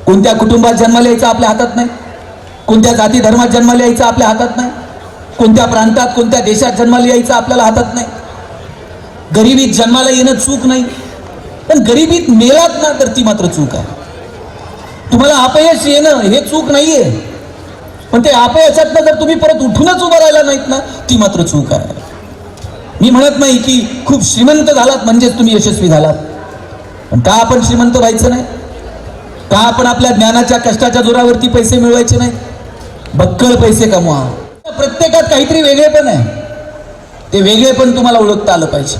कोणत्या कुटुंबात जन्माला यायचं आपल्या हातात नाही, कोणत्या जाती धर्मात जन्माला यायचं आपल्या हातात नाही, कोणत्या प्रांतात कोणत्या देशात जन्माला यायचं आपल्याला हातात नाही. गरिबीत जन्माला येणं चूक नाही, पण गरिबीत मेलात ना तर ती मात्र चूक आहे. तुम्हाला अपयश येणं हे चूक नाहीये, पण ते अपयशातनं जर तुम्ही परत उठूनच उभं राहिला नाहीत ना ती मात्र चूक आहे. मी म्हणत नाही की खूप श्रीमंत झालात म्हणजेच तुम्ही यशस्वी झालात, पण का आपण श्रीमंत व्हायचं नाही? का आपण आपल्या ज्ञानाच्या कष्टाच्या जोरावरती पैसे मिळवायचे नाही? बक्कळ पैसे कमवा. प्रत्येकात काहीतरी वेगळेपण आहे, ते वेगळेपण तुम्हाला ओळखता आलं पाहिजे.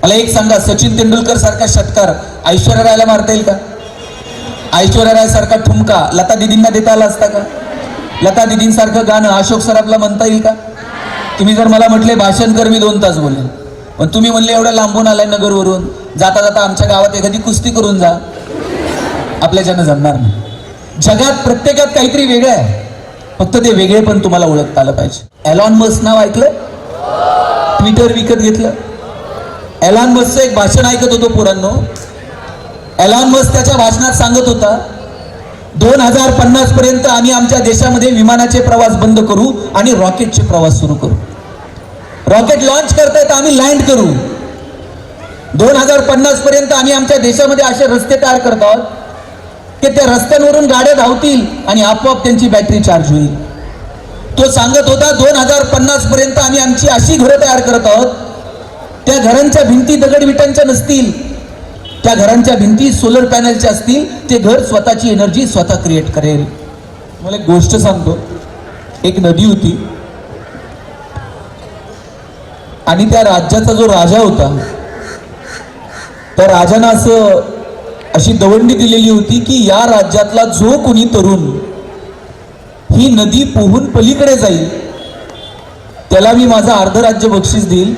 मला एक सांगा, सचिन तेंडुलकर सारखा षटकार ऐश्वर्या रायला मारता येईल का? ऐश्वर्या राय सारखा ठुमका लता दिदींना देता आला असता का? लता दिदींसारखं गाणं अशोक सराफला म्हणता येईल का? तुम्ही जर मला म्हटले भाषण कर, मी 2 तास बोलेन, पण तुम्ही म्हणले एवढं लांबून आलाय नगरवरून, जाता जाता आमच्या गावात एखादी कुस्ती करून जा, आपल्याच्यानं जमणार नाही. जगात प्रत्येकात काहीतरी वेगळं आहे, फक्त ते वेगळे पण तुम्हाला ओळखता आलं पाहिजे. एलॉन मस्क नाव ऐकलं? ट्विटर विकत घेतलं. एलॉन मस्कचं एक भाषण ऐकत होतो पोरांनो. एलॉन मस्क त्याच्या भाषणात सांगत होता, 2050 पर्यंत आम्ही आमच्या देशामध्ये विमानाचे प्रवास बंद करू आणि रॉकेटचे प्रवास सुरू करू. रॉकेट लॉन्च करतायत, आम्ही लँड करू. 2050 पर्यंत आम्ही आमच्या देशामध्ये असे रस्ते तयार करत आहोत की त्या रस्त्यांवरून गाड्या धावतील आणि आपोआप त्यांची बॅटरी चार्ज होईल. तो सांगत होता 2050 पर्यंत आम्ही आमची अशी घरं तयार करत आहोत, त्या घरांच्या भिंती दगडविटांच्या नसतील, त्या घरांच्या भिंती सोलर पॅनलच्या असतील. ते घर स्वतःची एनर्जी स्वतः क्रिएट करेल. मला एक गोष्ट सांगतो. एक नदी होती आणि त्या राज्याचा जो राजा होता, त्या राजानं अशी दवंडी दिलेली होती की या राज्यातला जो कोणी तरुण ही नदी पोहून पलीकडे जाईल त्याला मी माझं अर्ध राज्य बक्षीस देईल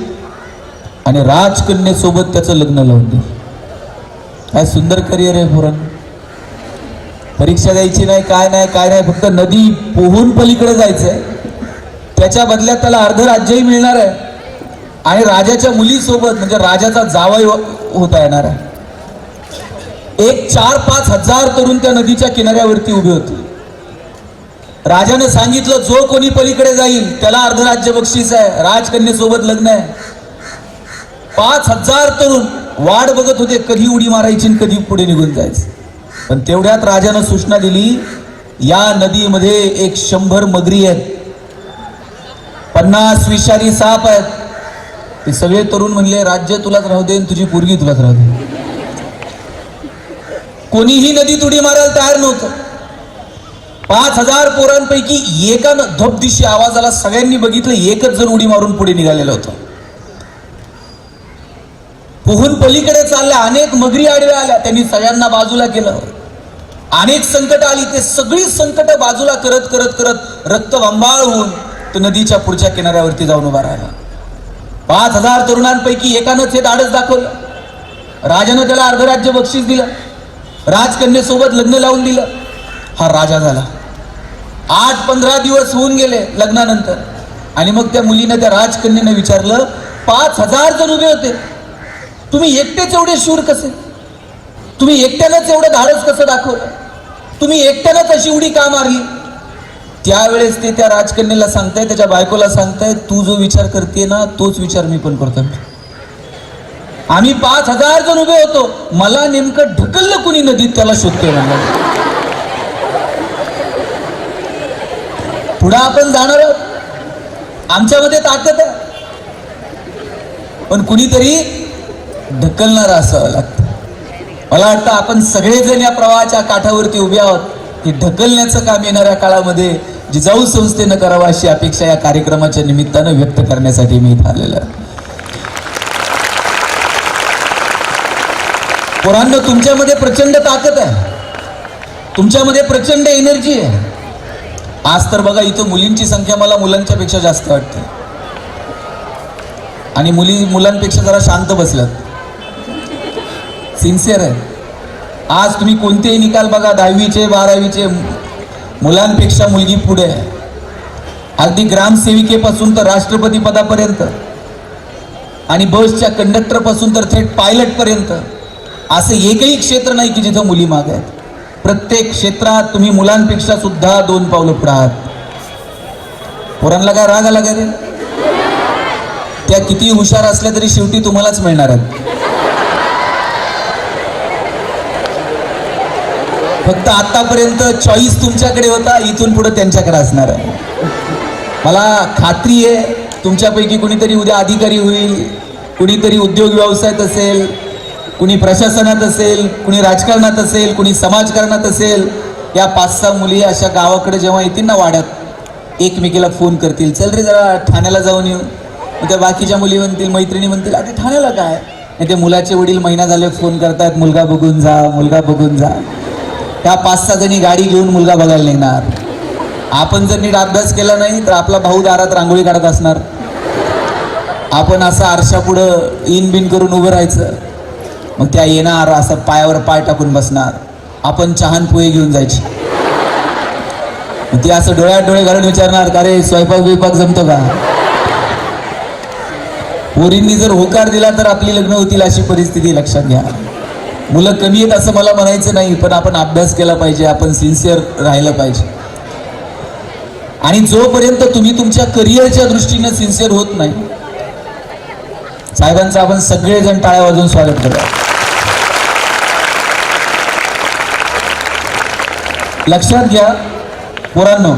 आणि राजकन्येसोबत त्याचं लग्न लावून देईल. काय सुंदर करिअर आहे पोरांनो. परीक्षा द्यायची नाही, काय नाही, फक्त नदी पोहून पलीकडे जायचंय, त्याच्या बदल्यात त्याला अर्ध राज्यही मिळणार आहे आणि राजाच्या मुलीसोबत म्हणजे राजाचा जावई होता येणार आहे. एक 4-5 हजार तरुण त्या नदीच्या किनाऱ्यावरती उभे होते. राजाने सांगितलं, जो कोणी पलीकडे जाईल त्याला अर्ध राज्य बक्षीस आहे, राजकन्येसोबत लग्न आहे. 5000 तरुण वाट बघत होते, कधी उडी मारायची आणि कधी पुढे निघून जायचं. पण तेवढ्यात राजानं सूचना दिली, या नदीमध्ये एक 100 मगरी आहेत, 50 विषारी साप आहेत. ते सगळे तरुण म्हणले, राज्य तुलाच राहू दे, तुझी पोरगी तुलाच राहू दे. कोणीही नदीत उडी मारायला तयार नव्हतं. 5000 पोरांपैकी एकानं धबदिशी आवाज आला, सगळ्यांनी बघितलं, एकच जण उडी मारून पुढे निघालेलं होतं. पोहून पलीकडे चालल्या, अनेक मगरी आडव्या आल्या, त्यांनी सगळ्यांना बाजूला केलं. अनेक संकट आली, ते सगळी संकट बाजूला करत करत करत रक्तबंबाळ होऊन तो नदीच्या पुढच्या किनाऱ्यावरती जाऊन उभा राहिला. 5000 तरुणांपैकी एकानंच हे धाडस दाखवलं. राजानं त्याला अर्ध राज्य बक्षीस दिलं, राजकन्येसोबत लग्न लावून दिलं. हा राजा झाला. 8-15 दिवस होऊन गेले लग्नानंतर आणि मग त्या मुलीनं त्या राजकन्येनं विचारलं, 5000 जण उभे होते, तुम्ही एकटेच एवढे शूर कसे? तुम्ही एकट्यानंच एवढं धाडस कसं दाखवलं? तुम्ही एकट्यानंच अशी उडी का मारली? त्यावेळेस ते त्या राजकन्येला सांगताय, त्याच्या बायकोला सांगताय, तू जो विचार करते ना तोच विचार मी पण करतो. आम्ही 5000 जण उभे होतो, मला नेमकं ढकललं कुणी नदीत त्याला शोधतोय म्हणलं. पुढे आपण जाणार आहोत, आमच्यामध्ये ताकद आहे, पण कुणीतरी ढकलणार असावं लागतं. मला वाटतं आपण सगळेजण या प्रवाहाच्या काठावरती उभे आहोत. हे ढकलण्याचं काम येणाऱ्या काळामध्ये जिजाऊ संस्थेनं करावं अशी अपेक्षा या कार्यक्रमाच्या निमित्तानं व्यक्त करण्यासाठी मी इथं आलेलो आहे. पोरांनो, तुमच्यामध्ये प्रचंड ताकद आहे, तुमच्यामध्ये प्रचंड एनर्जी आहे. आज तर बघा, इथं मुलींची संख्या मला मुलांच्या पेक्षा जास्त वाटते आणि मुली मुलांपेक्षा जरा शांत बसल्यात, सिन्सिअर आहे. आज तुम्ही कोणतेही निकाल बघा, 10वीचे 12वीचे, मुलांपेक्षा मुलगी पुढे आहे. अगदी ग्रामसेविकेपासून तर राष्ट्रपती पदापर्यंत आणि बसच्या कंडक्टर पासून तर थेट पायलट पर्यंत असं एकही क्षेत्र नाही की जिथं मुली मागे आहेत. प्रत्येक क्षेत्रात तुम्ही मुलांपेक्षा सुद्धा 2 पावलं पुढे आहात. पोरांना काय राग आला का रे? त्या किती हुशार असल्या तरी शेवटी तुम्हालाच मिळणार आहेत. फक्त आतापर्यंत चॉईस तुमच्याकडे होता, इथून पुढे त्यांच्याकडे असणार आहे. मला खात्री आहे तुमच्यापैकी कुणीतरी उद्या अधिकारी होईल, कुणीतरी उद्योग व्यवसायात असेल, कुणी प्रशासनात असेल, कुणी राजकारणात असेल, कुणी समाजकारणात असेल. या 5-6 मुली अशा गावाकडे जेव्हा येतील ना वाड्यात, एकमेकीला फोन करतील, चल रे जरा ठाण्याला जाऊन येऊ. मग त्या बाकीच्या मुली म्हणतील, मैत्रिणी म्हणतील, अरे ठाण्याला काय? नाही ते मुलाचे वडील महिना झाले फोन करतात, मुलगा बघून जा, मुलगा बघून जा. त्या 5-6 जणी गाडी घेऊन मुलगा बघायला निघणार. आपण जर नीट अभ्यास केला नाही तर आपला भाऊ दारात रांगोळी काढत असणार. आपण असं आरशा पुढं इन बिन करून उभं राहायचं. मग त्या येणार, असं पायावर पाय टाकून बसणार. आपण चहान पोहे घेऊन जायची. ती असं डोळ्यात डोळे घालून विचारणार, का रे स्वयंपाक बिपाक जमतो का? पोरींनी जर होकार दिला तर आपली लग्न होतील अशी परिस्थिती लक्षात घ्या. मुलं कमी आहेत असं मला म्हणायचं नाही, पण आपण अभ्यास केला पाहिजे, आपण सिन्सिअर राहिलं पाहिजे. आणि जोपर्यंत तुम्ही तुमच्या करिअरच्या दृष्टीने सिन्सिअर होत नाही, साहेबांचं आपण सगळेजण टाळ्या वाजवून स्वागत करूया. लक्षात घ्या पोरांनो,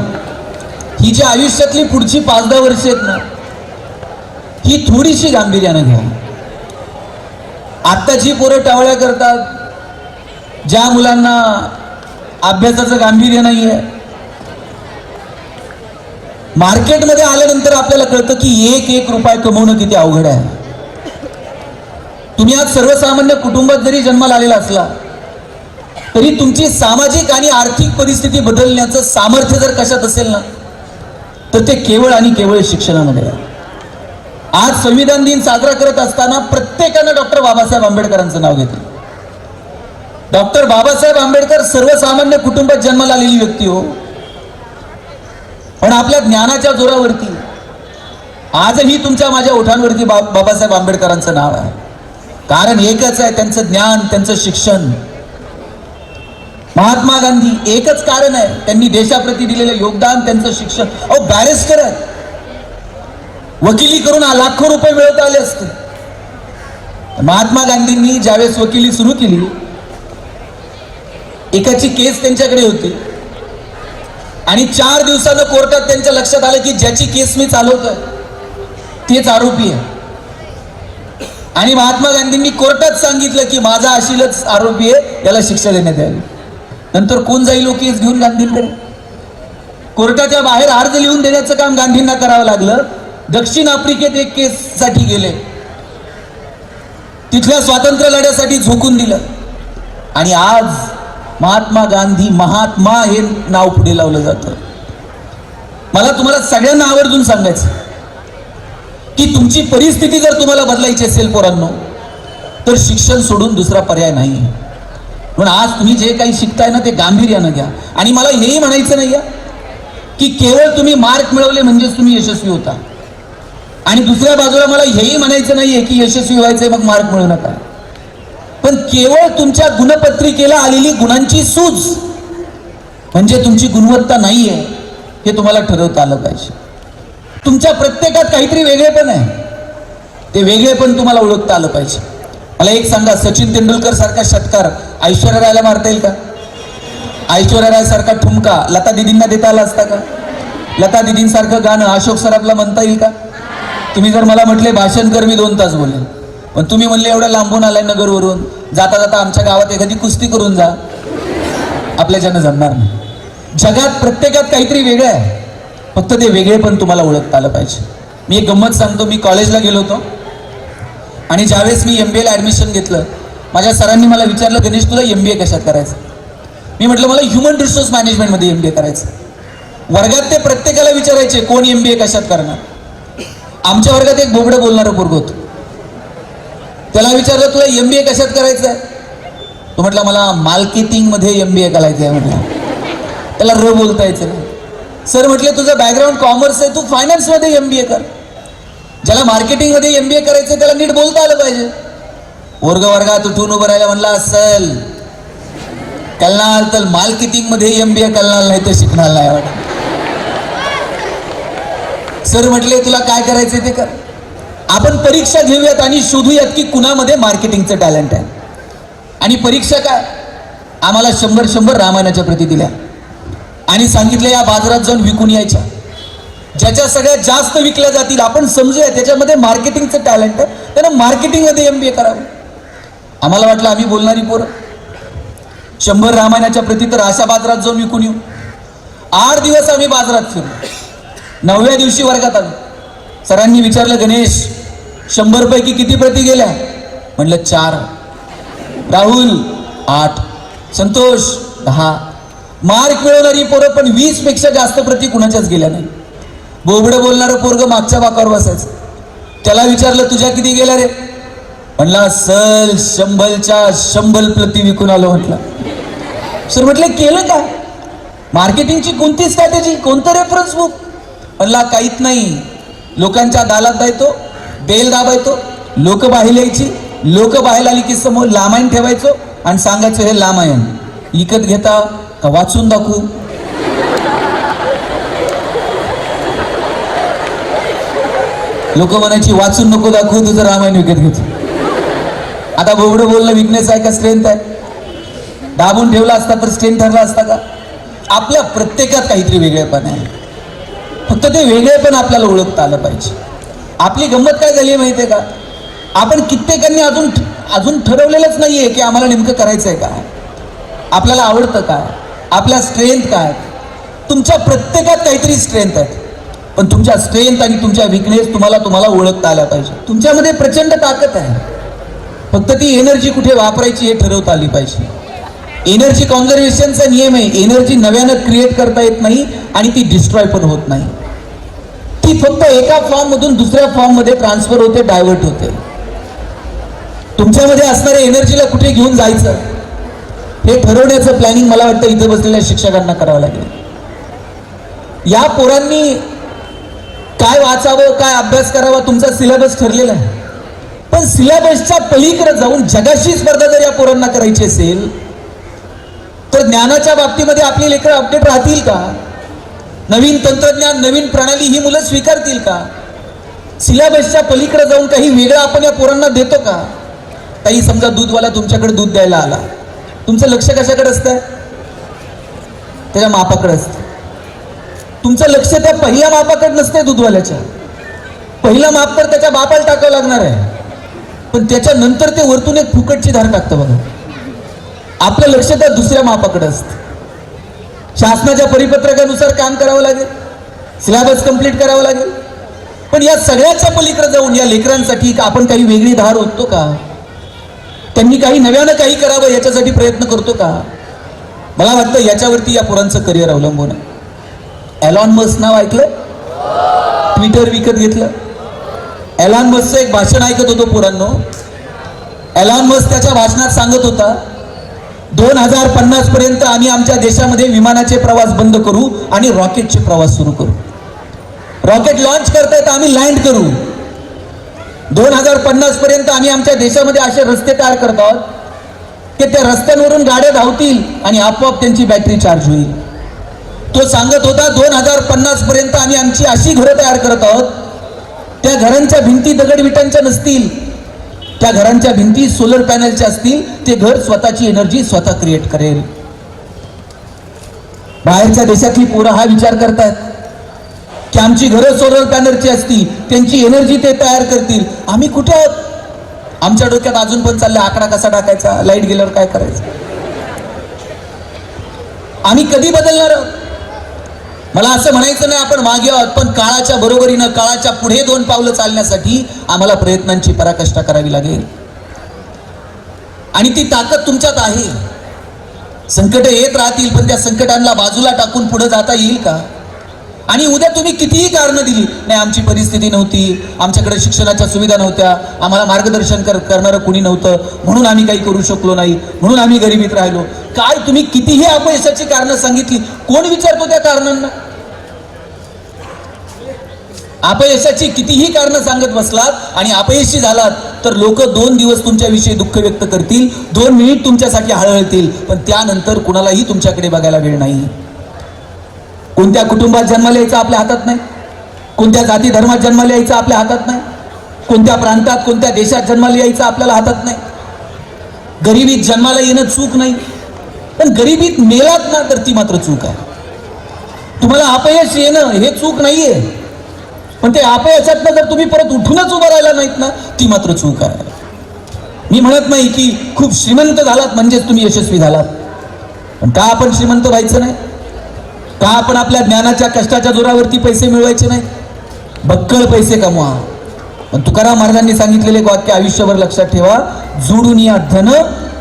ही जी आयुष्यातली पुढची 5-10 वर्ष आहेत ना, ही थोडीशी गांभीर्यानं घ्या. आत्ताची पोरं टावळ्या करतात, ज्या मुलांना अभ्यासाचं गांभीर्य नाहीये. मार्केटमध्ये आल्यानंतर आपल्याला कळतं की 1 रुपया कमवणं किती अवघड आहे. तुम्ही आज सर्वसामान्य कुटुंबात जरी जन्माला आलेला असला तरी तुमची सामाजिक आणि आर्थिक परिस्थिती बदलण्याचं सामर्थ्य जर कशात असेल ना, तर ते केवळ आणि केवळ शिक्षणामध्ये आहे. आज संविधान दिन साजरा करत असताना प्रत्येकानं डॉक्टर बाबासाहेब आंबेडकरांचं नाव घेतलं. डॉक्टर बाबासाहेब आंबेडकर सर्वसामान्य कुटुंबात जन्माला आलेली व्यक्ती हो, पण आपल्या ज्ञानाच्या जोरावरती आजही तुमच्या माझ्या ओठांवरती बाबासाहेब आंबेडकरांचं नाव आहे. कारण एकच आहे, त्यांचं ज्ञान, त्यांचं शिक्षण. महात्मा गांधी एकच कारण आहे, त्यांनी देशाप्रती दिलेलं योगदान, त्यांचं शिक्षण. अहो बॅरिस्टर आहेत, वकिली करून लाखो रुपये मिळवता आले असते. महात्मा गांधींनी ज्यावेळेस वकिली सुरू केली, एकाची केस त्यांच्याकडे होती आणि 4 दिवसानं कोर्टात त्यांच्या लक्षात आलं की ज्याची केस मी चालवतोय तेच आरोपी आहे. आणि महात्मा गांधींनी कोर्टात सांगितलं की माझा अशीलच आरोपी आहे, याला शिक्षा देण्यात यावी. नंतर कोण जाईल केस घेऊन गांधींकडे? कोर्टाच्या बाहेर अर्ज लिहून देण्याचं काम गांधींना करावं लागलं. दक्षिण आफ्रिकेत एक केससाठी गेले, तिथल्या स्वातंत्र्य लढ्यासाठी झोकून दिलं. आणि आज महात्मा गांधी, महात्मा हे नाव पुढे लावलं जातं. मला तुम्हाला सगळ्यांना आवर्जून सांगायचं की तुमची परिस्थिती जर तुम्हाला बदलायची असेल पोरांनो, तर शिक्षण सोडून दुसरा पर्याय नाही. म्हणून आज तुम्ही जे काही शिकताय ना, ते गांभीर्यानं घ्या. आणि मला हेही म्हणायचं नाही की केवळ तुम्ही मार्क मिळवले म्हणजेच तुम्ही यशस्वी होता. आणि दुसऱ्या बाजूला मला हेही म्हणायचं नाहीये की यशस्वी व्हायचंय मग मार्क मिळवू नका. पण केवळ तुमच्या गुणपत्रिकेला आलेली गुणांची सूज म्हणजे तुमची गुणवत्ता नाहीये, हे तुम्हाला ठरवता आलं पाहिजे. तुमच्या प्रत्येकात काहीतरी वेगळेपण आहे, ते वेगळेपण तुम्हाला ओळखता आलं पाहिजे. मला एक सांगा, सचिन तेंडुलकर सारखा षटकार ऐश्वर्या रायला मारता येईल का? ऐश्वर्या राय सारखा ठुमका लता दिदींना देता आला असता का? लता दिदींसारखं गाणं अशोक सराफला म्हणता येईल का? तुम्ही जर मला म्हटले भाषण कर, मी 2 तास बोलेन. पण तुम्ही म्हणले एवढं लांबून आलाय नगरवरून, जाता जाता आमच्या गावात एखादी कुस्ती करून जा, आपल्याच्यानं जमणार नाही. जगात प्रत्येकात काहीतरी वेगळं आहे, फक्त ते वेगळे पण तुम्हाला ओळखता आलं पाहिजे. मी एक गंमत सांगतो. मी कॉलेजला गेलो होतो आणि ज्यावेळेस मी MBA ला ॲडमिशन घेतलं, माझ्या सरांनी मला विचारलं, गणेश तुला MBA कशात करायचं? मी म्हटलं मला ह्युमन रिसोर्स मॅनेजमेंटमध्ये MBA करायचं. वर्गात ते प्रत्येकाला विचारायचे कोण MBA कशात करणार. आमच्या वर्गात एक बोबडं बोलणारं पोरगं होतं. त्याला विचारलं तुला MBA कशात करायचं आहे? तो म्हटला मला मार्केटिंगमध्ये MBA करायचं आहे. म्हटलं त्याला र बोलता यायचं नाही. सर म्हटले तुझं बॅकग्राऊंड कॉमर्स आहे, तू फायनान्समध्ये MBA कर. ज्याला मार्केटिंगमध्ये MBA करायचं त्याला नीट बोलता आलं पाहिजे. वर्गात उठून उभं राहायला म्हणला असेल कळणार तर मार्केटिंग मध्ये MBA कळणार नाही तर शिकणार नाही वाटत. सर म्हटले तुला काय करायचं ते कर, आपण परीक्षा घेऊयात आणि शोधूयात की कुणामध्ये मार्केटिंगचं टॅलेंट आहे. आणि परीक्षा काय, आम्हाला 100 रामायणाच्या प्रती दिल्या आणि सांगितलं या बाजारात जाऊन विकून यायच्या, ज्याच्या सगळ्यात जास्त विकल्या जातील आपण समजूया त्याच्यामध्ये मार्केटिंगचं टॅलेंट आहे, त्यानं मार्केटिंगमध्ये MBA करावं. आम्हाला वाटलं आम्ही बोलणारी पोरं 100 रामायणाच्या प्रती तर अशा बाजारात जाऊन विकून येऊ. 8 दिवस आम्ही बाजारात फिरलो. 9व्या दिवशी वर्गात आलो. सरांनी विचारलं गणेश 100 पैकी किती प्रती गेल्या? म्हणलं 4. राहुल 8. संतोष 10. मार्क मिळवणारी पोरं पण 20 पेक्षा जास्त प्रती कुणाच्याच गेल्या नाही. बोबडं बोलणारं पोरग मागच्या बाकावर बसायचं. त्याला विचारलं तुझ्या किती गेल्या रे? म्हणला सल 100च्या 100 प्रती विकून आलो. म्हटलं सर म्हटलं केलं का? मार्केटिंगची कोणती स्ट्रॅटेजी, कोणतं रेफरन्स बुक? म्हणला काहीच नाही, लोकांच्या दालात जायचो, बेल दाबायचो, लोक बाहेर यायची, लोक बाहेर आली की समोर लामायण ठेवायचो आणि सांगायचं हे लामायण विकत घेता का वाचून दाखवू? लोक म्हणायची वाचून नको दाखवू, तुझं रामायण विकत घेतो. आता बोबडं बोलणं विकनेस आहे का स्ट्रेंथ आहे? दाबून ठेवला असता तर स्ट्रेंथ ठरला असता का? आपल्या प्रत्येकात काहीतरी वेगळेपण आहे, फक्त ते वेगळेपण आपल्याला ओळखता आलं पाहिजे. आपली गंमत काय झाली माहिती आहे का, आपण कित्येकांनी अजून ठरवलेलंच नाहीये की आम्हाला नेमकं करायचंय काय, आपल्याला आवडतं काय, आपल्या स्ट्रेंथ काय. तुमच्या प्रत्येकात काहीतरी स्ट्रेंथ आहे, पण तुमच्या स्ट्रेंथ आणि तुमच्या विकनेस तुम्हाला ओळखता आल्या पाहिजे. तुमच्यामध्ये प्रचंड ताकद आहे, फक्त ती एनर्जी कुठे वापरायची हे ठरवता आली पाहिजे. एनर्जी कॉन्झर्वेशनचा नियम आहे, एनर्जी नव्यानं क्रिएट करता येत नाही आणि ती डिस्ट्रॉय पण होत नाही. ती फक्त एका फॉर्म मधून दुसऱ्या फॉर्म मध्ये ट्रान्सफर होते, डायव्हर्ट होते. तुमच्यामध्ये असणाऱ्या एनर्जीला कुठे घेऊन जायचं हे ठरवण्याचं प्लॅनिंग मला वाटतं इथे बसलेल्या शिक्षकांना करावं लागेल. या पोरांनी काय वाचावं, काय अभ्यास करावा तुमचा सिलेबस ठरलेला आहे, पण सिलेबसच्या पलीकडे जाऊन जगाशी स्पर्धा जर या पोरांना करायची असेल तर ज्ञानाच्या बाबतीमध्ये आपली लेकरं अपडेट राहतील का? नवीन तंत्रज्ञान, नवीन प्रणाली ही मुलं स्वीकारतील का? सिलेबसच्या पलीकडे जाऊन काही वेगळं आपण या पोरांना देतो का? काही समजा दूधवाला तुमच्याकडे दूध द्यायला आला, तुमचं लक्ष कशाकडे असतं? त्याच्या मापाकडे असतं. तुमचं लक्ष त्या पहिल्या मापाकडे नसते दूधवाल्याच्या. पहिलं माप तर त्याच्या बापाला टाकावं लागणार आहे, पण त्याच्यानंतर ते वरतून एक फुकटची धार टाकतं बघा. आपलं लक्ष त्या दुसऱ्या मापाकडे असतं. शासनाच्या परिपत्रकानुसार काम करावं लागेल, सिलेबस कंप्लीट करावं लागेल, पण या सगळ्याच्या पलीकडे जाऊन या लेकरांसाठी आपण काही वेगळी धार ओततो का? त्यांनी काही नव्यानं काही करावं याच्यासाठी प्रयत्न करतो का? मला वाटतं याच्यावरती या पोरांचं करिअर अवलंबून आहे. एलॉन मस्क नाव ऐकलं? ट्विटर विकत घेतलं. एलॉन मस्कचं एक भाषण ऐकत होतो पोरांनो. एलॉन मस्क त्याच्या भाषणात सांगत होता 2050 पर्यंत आम्ही आमच्या देशामध्ये विमानाचे प्रवास बंद करू आणि रॉकेटचे प्रवास सुरू करू. रॉकेट लॉन्च करतायत आम्ही लँड करू. 2050 पर्यंत आम्ही आमच्या देशामध्ये असे रस्ते तयार करत आहोत की त्या रस्त्यांवरून गाड्या धावतील आणि आपोआप त्यांची बॅटरी चार्ज होईल. तो सांगत होता 2050 पर्यंत आम्ही आमची अशी घरं तयार करत आहोत, त्या घरांच्या भिंती दगडविटांच्या नसतील, त्या घरांच्या भिंती सोलर पॅनलच्या असतील. ते घर स्वतःची एनर्जी स्वतः क्रिएट करेल. बाहेरच्या देशातली पोरं हा विचार करतात की आमची घरं सोलर पॅनलची असतील, त्यांची एनर्जी ते तयार करतील. आम्ही कुठे आहोत? आमच्या डोक्यात अजून पण चाललंय आकडा कसा टाकायचा, लाईट गेल्यावर काय करायचं. आम्ही कधी बदलणार आहोत? मला असं म्हणायचं नाही आपण मागे आहोत, पण काळाच्या बरोबरीनं काळाच्या पुढे 2 पावलं चालण्यासाठी आम्हाला प्रयत्नांची पराकाष्ठा करावी लागेल. आणि ती ताकद तुमच्यात आहे. संकट येत राहतील, पण त्या संकटांना बाजूला टाकून पुढे जाता येईल का? आणि उद्या तुम्ही कितीही कारणं दिली, नाही आमची परिस्थिती नव्हती, आमच्याकडे शिक्षणाच्या सुविधा नव्हत्या, आम्हाला मार्गदर्शन करणारं कुणी नव्हतं, म्हणून आम्ही काही करू शकलो नाही, म्हणून आम्ही गरिबीत राहिलो, काय तुम्ही कितीही अपयशाची कारणं सांगितली, कोण विचारतो त्या कारणांना? अपयशाची कितीही कारणं सांगत बसलात आणि अपयशी झालात तर लोक 2 दिवस तुमच्याविषयी दुःख व्यक्त करतील, 2 मिनिट तुमच्यासाठी हळहळतील, पण त्यानंतर कुणालाही तुमच्याकडे बघायला वेळ नाही. कोणत्या कुटुंबात जन्माला यायचं आपल्या हातात नाही, कोणत्या जाती धर्मात जन्माला यायचं आपल्या हातात नाही, कोणत्या प्रांतात कोणत्या देशात जन्माला यायचं आपल्याला हातात नाही. गरिबीत जन्माला येणं चूक नाही, पण गरिबीत मेलात ना तर ती मात्र चूक आहे. तुम्हाला अपयश येणं हे चूक नाहीये, पण ते अपयशातनं जर तुम्ही परत उठूनच उभं राहिला नाहीत ना ती मात्र चूक आहे. मी म्हणत नाही की खूप श्रीमंत झालात म्हणजेच तुम्ही यशस्वी झालात, पण का आपण श्रीमंत व्हायचं नाही? का आपण आपल्या ज्ञानाच्या कष्टाच्या जोरावरती पैसे मिळवायचे नाही? बक्कळ पैसे कमवा. पण तुकाराम महाराजांनी सांगितलेले एक वाक्य आयुष्यभर लक्षात ठेवा, जोडून या धन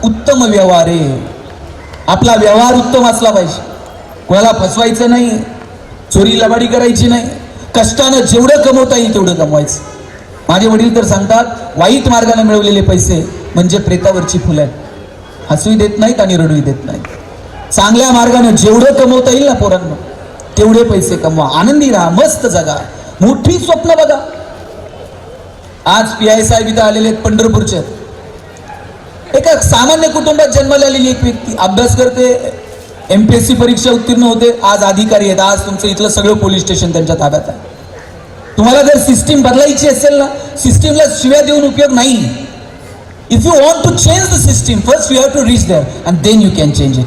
उत्तम व्यवहारे. आपला व्यवहार उत्तम असला पाहिजे, कोणाला फसवायचं नाही, चोरी लबाडी करायची नाही, कष्टानं जेवढं कमवता येईल तेवढं कमवायचं. माझे वडील तर सांगतात, वाईट मार्गाने मिळवलेले पैसे म्हणजे प्रेतावरची फुलं आहेत, हसवी देत नाहीत आणि रडवी देत नाहीत. चांगल्या मार्गाने जेवढं कमवता येईल ना पोरांना तेवढे पैसे कमवा, आनंदी राहा, मस्त जगा, मोठी स्वप्न बघा. आज PI साहेब इथं आलेले आहेत पंढरपूरचे. एका सामान्य कुटुंबात जन्माला आलेली एक व्यक्ती, अभ्यास करते, MPSC परीक्षा उत्तीर्ण होते, आज अधिकारी आहेत, आज तुमचं इथलं सगळं पोलीस स्टेशन त्यांच्या ताब्यात आहे. तुम्हाला जर सिस्टीम बदलायची असेल ना, सिस्टीमला शिव्या देऊन उपयोग नाही. If you want to change the system first you have to reach there and then you can change it.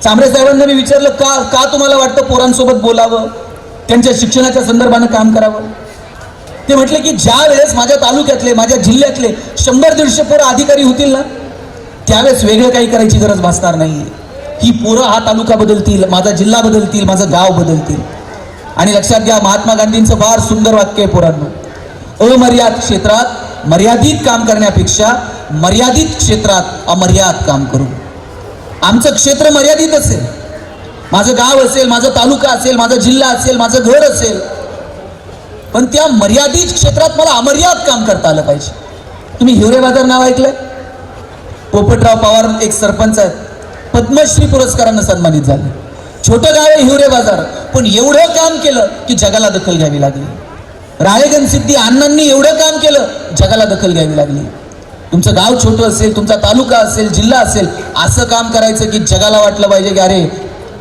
Chambare साहेबांना मी विचारलं, का तुम्हाला वाटतं पोरांसोबत बोलावं, त्यांच्या शिक्षणाच्या संदर्भानं काम करावं? ते म्हटले की ज्या वेळेस माझ्या तालुक्यातले माझ्या जिल्ह्यातले 100-150 पोरं अधिकारी होतील ना त्यावेळेस वेगळं काही करायची गरज भासणार नाही. ही पोरं हा तालुका बदलतील, माझा जिल्हा बदलतील, माझं गाव बदलतील. आणि लक्षात घ्या, महात्मा गांधींचं फार सुंदर वाक्य आहे पोरांनो, अमर्याद क्षेत्रात मर्यादित काम करण्यापेक्षा मर्यादित क्षेत्रात अमर्याद काम करू. आमचं क्षेत्र मर्यादित असेल, माझं गाव असेल, माझा तालुका असेल, माझा जिल्हा असेल, माझं घर असेल, पण त्या मर्यादित क्षेत्रात मला अमर्याद काम करता आलं पाहिजे. तुम्ही हिवरे बाजार नाव ऐकलंय? पोपटराव पवार एक सरपंच आहेत, पद्मश्री पुरस्कारानं सन्मानित झाले. छोटं गाव आहे हिवरे बाजार, पण एवढं काम केलं की जगाला दखल घ्यावी लागली. राळेगण सिद्धी अण्णांनी एवढं काम केलं, जगाला दखल घ्यावी लागली. तुमचं गाव छोटं असेल, तुमचा तालुका असेल, जिल्हा असेल, असं काम करायचं की जगाला वाटलं पाहिजे की अरे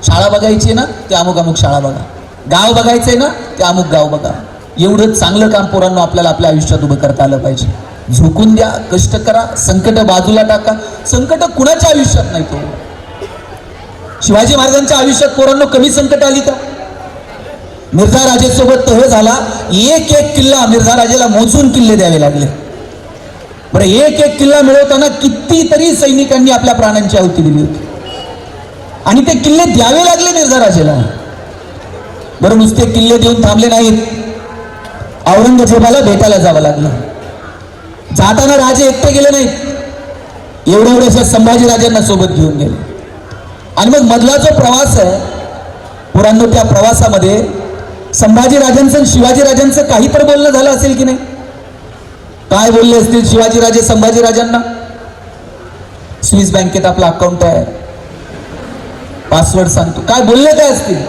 शाळा बघायची ना ते अमुक अमुक शाळा बघा, गाव बघायचंय ना ते अमुक गाव बघा. एवढं चांगलं काम पोरांनो आपल्याला आपल्या आयुष्यात उभं करता आलं पाहिजे. झोकून द्या, कष्ट करा, संकट बाजूला टाका. संकट कुणाच्या आयुष्यात नाही. तो शिवाजी महाराजांच्या आयुष्यात पोरांनो कमी संकट आली का? मिर्झा राजेसोबत तह झाला, एक एक किल्ला मिर्झा राजेला मोजून किल्ले द्यावे लागले. बरं, एक एक किल्ला मिळवताना कितीतरी सैनिकांनी आपल्या प्राणांची आहुती दिली होती आणि ते किल्ले द्यावे लागले मिर्झा राजेला. बरं, नुसते किल्ले देऊन थांबले नाहीत, औरंगजेबाला भेटायला जावं लागलं. जाताना राजे एकटे गेले नाहीत, एवढ्याशा संभाजीराजांना सोबत घेऊन गेले. आणि मग मधला जो प्रवास आहे पोरांनो, त्या प्रवासामध्ये संभाजीराजांचं शिवाजीराजांचं काही तर बोलणं झालं असेल की नाही? काय बोलले असतील शिवाजीराजे संभाजीराजांना? स्विस बँकेत आपला अकाउंट आहे, पासवर्ड सांगतो, काय बोलले काय असतील?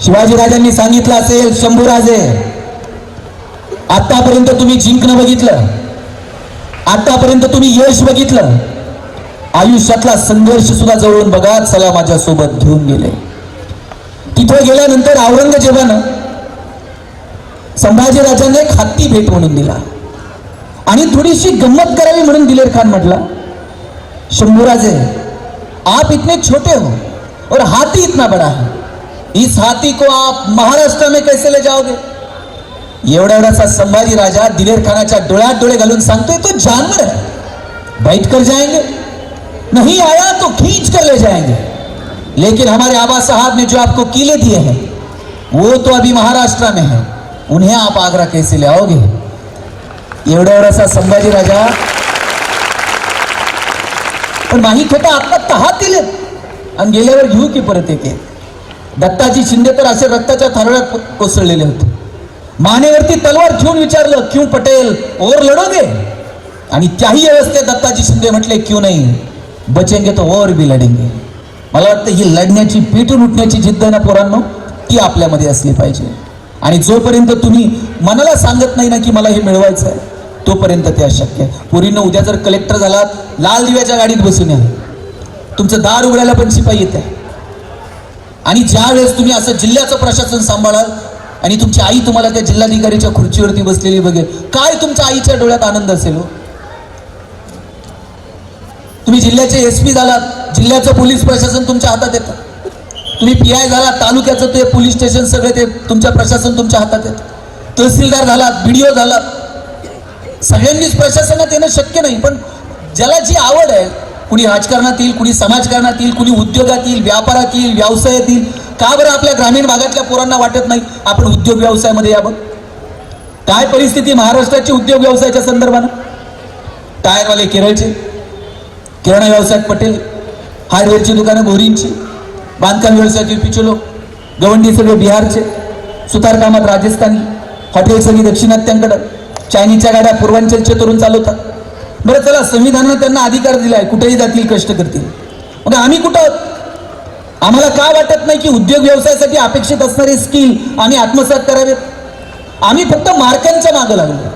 शिवाजीराजांनी सांगितलं असेल, शंभूराजे आतापर्यंत तुम्ही जिंकणं बघितलं, आतापर्यंत तुम्ही यश बघितलं, आयुष्यातला संघर्ष सुद्धा जवळून बघा, चला माझ्या सोबत घेऊन गेले. तिथे गेल्यानंतर औरंगजेबानं संभाजीराजांना एक हत्ती भेट म्हणून दिला आणि थोडीशी गंमत करावी म्हणून दिलेर खान म्हटला, शंभूराजे आप इतने छोटे हो और हाथी इतना बड़ा है, इस हाथी को आप महाराष्ट्र में कैसे ले जाओगे? एवढा संभाजी राजा दिलेर खानाच्या डोळ्यात डोळे घालून सांगतोय, तो जानवर है, बैठ कर जाएंगे, नहीं आया तो खींच कर ले जाएंगे, लेकिन हमारे आबा साहब ने जो आपको किले दिए हैं वो तो अभी महाराष्ट्र में है, उन्हें आप आगरा कैसे ले आओगे? एवढा संभाजी राजा पण माहीत होता आता तहात दिले आणि गेल्यावर घेऊ की परत एक. दत्ताजी शिंदे तर असे रक्ताच्या थारोळ्यात कोसळलेले होते. मानेवरती तलवार घेऊन विचारलं, क्यों पटेल और लढोगे? आणि त्याही अवस्थेत दत्ताजी शिंदे म्हटले, क्यों नाही, बचेंगे तो और भी लढेंगे. मला वाटतं ही लढण्याची, पेटून उठण्याची जिद्द ना पोरांनो, ती आपल्यामध्ये असली पाहिजे. आणि जोपर्यंत तुम्ही मनाला सांगत नाही ना की मला हे मिळवायचं आहे, तोपर्यंत ते अशक्य आहे. पोरींनो, उद्या जर कलेक्टर झालात, लाल दिव्याच्या गाडीत बसून या. तुमचं दार उघडायला पण शिपाई येत आहे. आणि ज्या वेळेस तुम्ही असं जिल्ह्याचं प्रशासन सांभाळाल आणि तुमची आई तुम्हाला त्या जिल्हाधिकारीच्या खुर्चीवरती बसलेली बघेल, काय तुमच्या आईच्या डोळ्यात आनंद असेल हो. तुम्ही जिल्ह्याचे एसपी झालात, जिल्ह्याचं पोलीस प्रशासन तुमच्या हातात येतं. तुम्ही PI झालात, तालुक्याचं ते पोलीस स्टेशन सगळे ते तुमच्या प्रशासन तुमच्या हातात येतं. तहसीलदार झालात, BDO झालात, सगळ्यांनीच प्रशासनात येणं शक्य नाही. पण ज्याला जी आवड आहे, कुणी राजकारणात येईल, कुणी समाजकारणात येईल, कुणी उद्योगात येईल, व्यापारात येईल, व्यवसायात येईल. का बरं आपल्या ग्रामीण भागातल्या पोरांना वाटत नाही आपण उद्योग व्यवसायामध्ये यावं? काय परिस्थिती महाराष्ट्राची उद्योग व्यवसायाच्या संदर्भानं? टायरवाले केरळचे, किराणा व्यवसायात पटेल, हार्डवेअरची दुकानं भोरींची, बांधकाम व्यवसायातील पिछे लोक, गवंडी सगळे बिहारचे, सुतारकामात राजस्थानी, हॉटेल सगळी दक्षिणात्यांकडं, चायनीजच्या गाड्या पूर्वांचलचे तरुण चालवतात. बरं चला, संविधानानं त्यांना अधिकार दिलाय, कुठेही जातील, कष्ट करतील. मग आम्ही कुठं आहोत? आम्हाला का वाटत नाही की उद्योग व्यवसायासाठी अपेक्षित असणारे स्किल आम्ही आत्मसात करावेत? आम्ही फक्त मार्कांच्या मागं लागलो.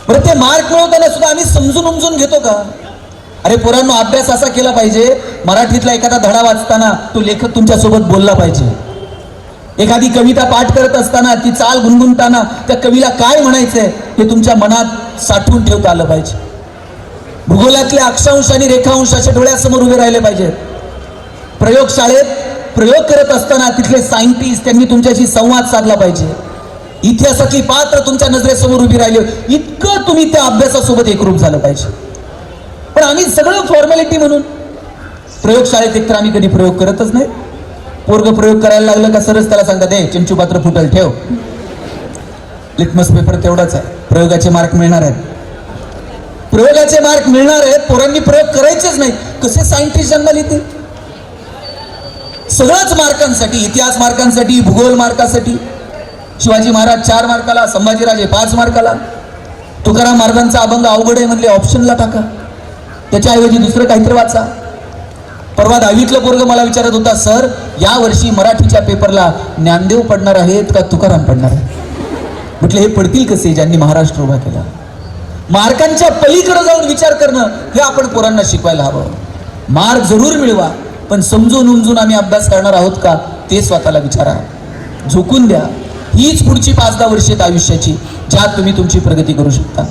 बरं, ते मार्क मिळवताना सुद्धा आम्ही समजून उमजून घेतो का? अरे पोरांनो, अभ्यास असा केला पाहिजे, मराठीतला एखादा धडा वाचताना तो लेखक तुमच्यासोबत बोलला पाहिजे. एखादी कविता पाठ करत असताना, ती चाल गुणगुणताना त्या कवीला काय म्हणायचंय हे तुमच्या मनात साठवून ठेवता आलं पाहिजे. भूगोलातले अक्षांश आणि रेखांश अशा डोळ्यासमोर उभे राहिले पाहिजेत. प्रयोगशाळेत प्रयोग करत असताना तिथले सायंटिस्ट त्यांनी तुमच्याशी संवाद साधला पाहिजे. इतिहासातली पात्र तुमच्या नजरेसमोर उभी राहिले, इतकं तुम्ही त्या अभ्यासासोबत एकरूप झालं पाहिजे. पण आम्ही सगळं फॉर्मॅलिटी म्हणून प्रयोगशाळेत एकतर आम्ही कधी प्रयोग करतच नाही. पोरग प्रयोग करायला लागलं का सरच त्याला सांगतात, हे चिंचू पात्र फुटल ठेव. लिटमस पेपर तेवढाच आहे, प्रयोगाचे मार्क मिळणार आहेत. प्रयोगाचे मार्क मिळणार आहेत, पोरांनी प्रयोग करायचेच नाही. कसे सायंटिस्ट जन्माला येतील? सगळ्याच मार्कांसाठी, इतिहास मार्कांसाठी, भूगोल मार्कासाठी. शिवाजी महाराज 4 मार्काला, संभाजीराजे 5 मार्काला. तुकाराम महाराजांचा अभंग अवघड आहे म्हणले, ऑप्शनला टाका, त्याच्याऐवजी दुसरं काहीतरी वाचा. परवा 10वीतलं पोरग मला विचारत होता, सर या वर्षी मराठीच्या पेपरला ज्ञानदेव पडणार आहेत का तुकाराम पडणार आहेत? म्हटलं हे पडतील कसे ज्यांनी महाराष्ट्र उभा केला? मार्कांच्या पलीकडे जाऊन विचार करणं हे आपण पोरांना शिकवायला हवं. मार्क जरूर मिळवा, पण समजून उमजून आम्ही अभ्यास करणार आहोत का ते स्वतःला विचारा. झोकून द्या. हीच पुढची 5-10 वर्षे आयुष्याची, ज्यात तुम्ही तुमची प्रगती करू शकता.